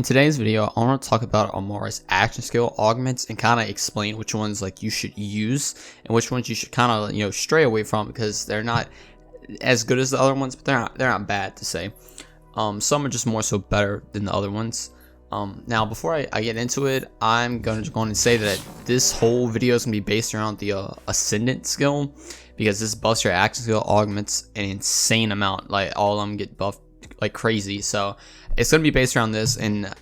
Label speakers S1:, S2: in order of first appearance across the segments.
S1: In today's video, I want to talk about Amara's action skill augments and kind of explain which ones like you should use and which ones you should kind of stray away from because they're not as good as the other ones, but they're not bad to say. Some are just more so better than the other ones. Now before I get into it, I'm going to go on and say that this whole video is going to be based around the Ascendant skill, because this buffs your action skill augments an insane amount. Like all of them get buffed like crazy, so it's going to be based around this. And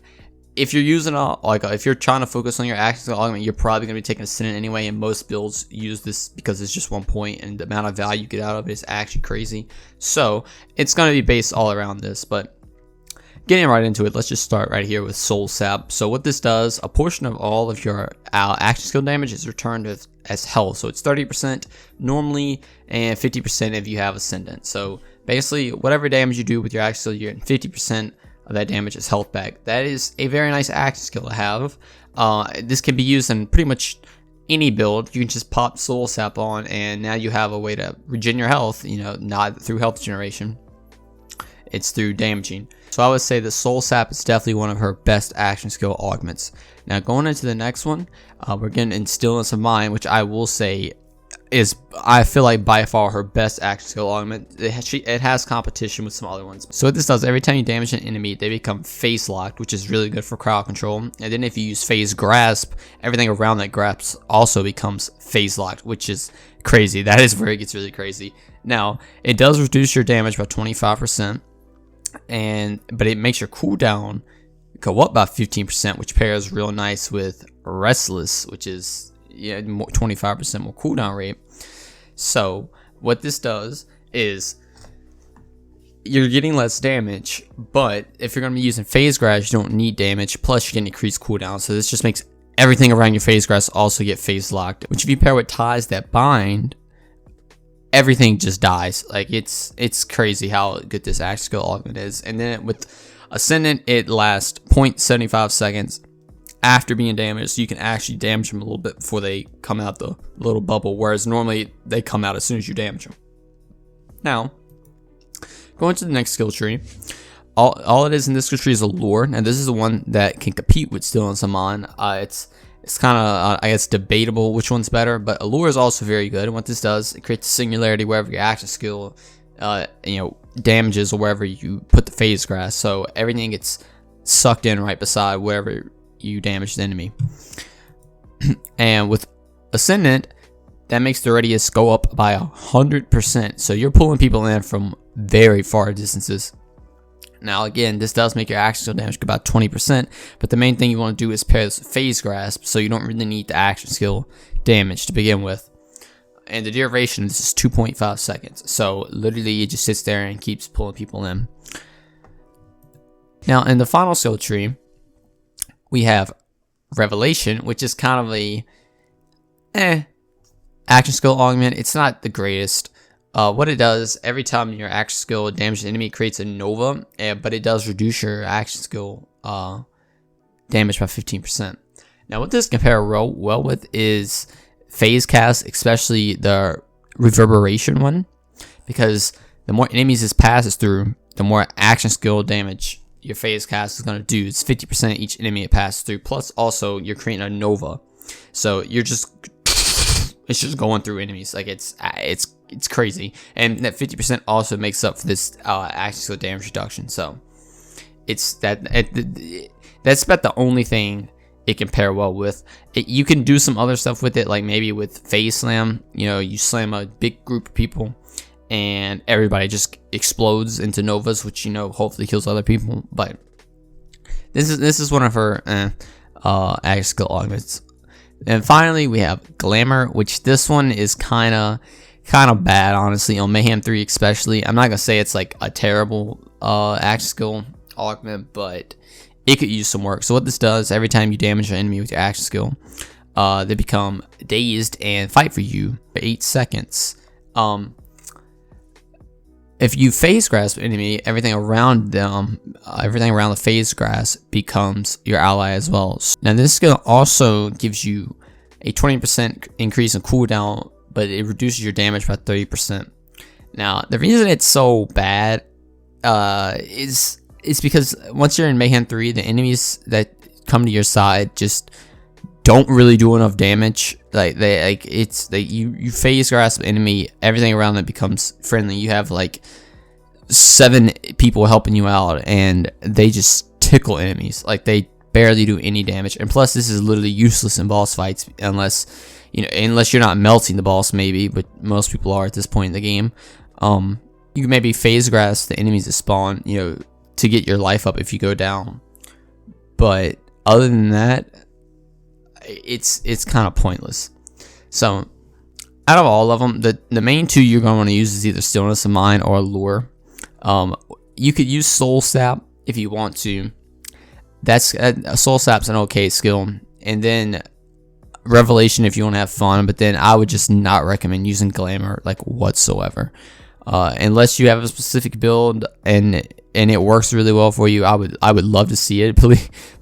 S1: if you're using if you're trying to focus on your action skill augment, you're probably going to be taking Ascendant anyway, and most builds use this because it's just 1 point and the amount of value you get out of it is actually crazy. So it's going to be based all around this. But getting right into it, let's just start right here with Soul Sap. So what this does, a portion of all of your action skill damage is returned as health. So it's 30% normally and 50% if you have Ascendant. So basically whatever damage you do with your action skill, you're getting 50% of that damage is health back. That is a very nice action skill to have. This can be used in pretty much any build. You can just pop Soul Sap on and now you have a way to regen your health, not through health generation. It's through damaging. So I would say that Soul Sap is definitely one of her best action skill augments. Now going into the next one, we're getting Instilling of Mind, which I will say is, I feel like, by far her best action skill augment. It has competition with some other ones. So what this does, every time you damage an enemy, they become phase locked, which is really good for crowd control. And then if you use phase grasp, everything around that grasp also becomes phase locked, which is crazy. That is where it gets really crazy. Now it does reduce your damage by 25%. But it makes your cooldown go up by 15%, which pairs real nice with Restless, which is 25% more cooldown rate. So what this does is you're getting less damage, but if you're going to be using phase grasp, you don't need damage, plus you get increased cooldown. So this just makes everything around your phase grasp also get phase locked, which if you pair with ties that bind, everything just dies. Like it's crazy how good this action skill augment is. And then with Ascendant, it lasts 0.75 seconds after being damaged, so you can actually damage them a little bit before they come out the little bubble, whereas normally they come out as soon as you damage them. Now going to the next skill tree, all it is in this skill tree is Allure. Now this is the one that can compete with Still and Saman. It's kind of, I guess, debatable which one's better, but Allure is also very good. And what this does, it creates a singularity wherever your action skill, damages or wherever you put the phase grasp. So everything gets sucked in right beside wherever you damage the enemy. And with Ascendant, that makes the radius go up by 100%. So you're pulling people in from very far distances. Now again, this does make your action skill damage go about 20%, but the main thing you want to do is pair this with phase grasp, so you don't really need the action skill damage to begin with. And the duration, this is 2.5 seconds, so literally it just sits there and keeps pulling people in. Now in the final skill tree, we have Revelation, which is kind of a action skill augment. It's not the greatest. What it does, every time your action skill damages an enemy, it creates a Nova, but it does reduce your action skill damage by 15%. Now what this compare well with is phase cast, especially the reverberation one, because the more enemies this passes through, the more action skill damage your phase cast is going to do. It's 50% each enemy it passes through, plus also you're creating a Nova, so it's just going through enemies. Like it's crazy, and that 50% also makes up for this action skill damage reduction. So it's that's about the only thing it can pair well with. You can do some other stuff with it, like maybe with phase slam. You slam a big group of people and everybody just explodes into novas, which hopefully kills other people. But this is one of her action skill augments. And finally we have Glamour, which this one is kind of bad, honestly, on Mayhem 3 especially. I'm not gonna say it's like a terrible action skill augment, but it could use some work. So what this does, every time you damage an enemy with your action skill, they become dazed and fight for you for 8 seconds. If you phase grasp an enemy, everything around the phase grasp becomes your ally as well. Now this skill also gives you a 20% increase in cooldown, but it reduces your damage by 30%. Now the reason it's so bad is it's because once you're in Mayhem 3, the enemies that come to your side just don't really do enough damage. Like you phase grasp enemy, everything around it becomes friendly. You have like 7 people helping you out, and they just tickle enemies. Like they barely do any damage. And plus, this is literally useless in boss fights unless you're not melting the boss, maybe, but most people are at this point in the game. You can maybe phase grasp the enemies that spawn, to get your life up if you go down. But other than that, it's kind of pointless. So out of all of them, the main 2 you're going to want to use is either Stillness of Mind or Lure. You could use Soul Sap if you want to. That's Soul Sap's an okay skill, and then Revelation if you want to have fun. But then I would just not recommend using Glamour like whatsoever, unless you have a specific build and it works really well for you. I would love to see it.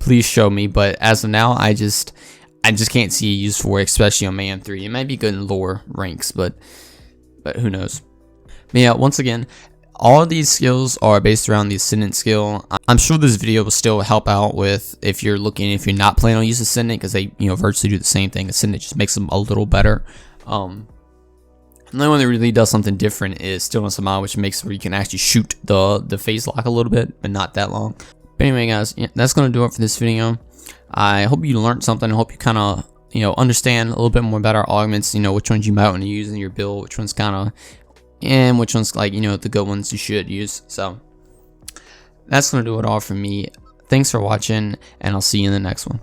S1: Please show me. But as of now, I just can't see a use for it, especially on Mayhem 3. It might be good in lower ranks, but who knows. But yeah, once again, all of these skills are based around the Ascendant skill. I'm sure this video will still help out with if you're not planning on using Ascendant, because they virtually do the same thing. Ascendant just makes them a little better. The only one that really does something different is Stillness of Mind, which makes where you can actually shoot the phase lock a little bit, but not that long. But anyway, guys, yeah, that's gonna do it for this video. I hope you learned something. I hope you kind of understand a little bit more about our augments. Which ones you might want to use in your build, which ones and which ones the good ones you should use. So that's gonna do it all for me. Thanks for watching, and I'll see you in the next one.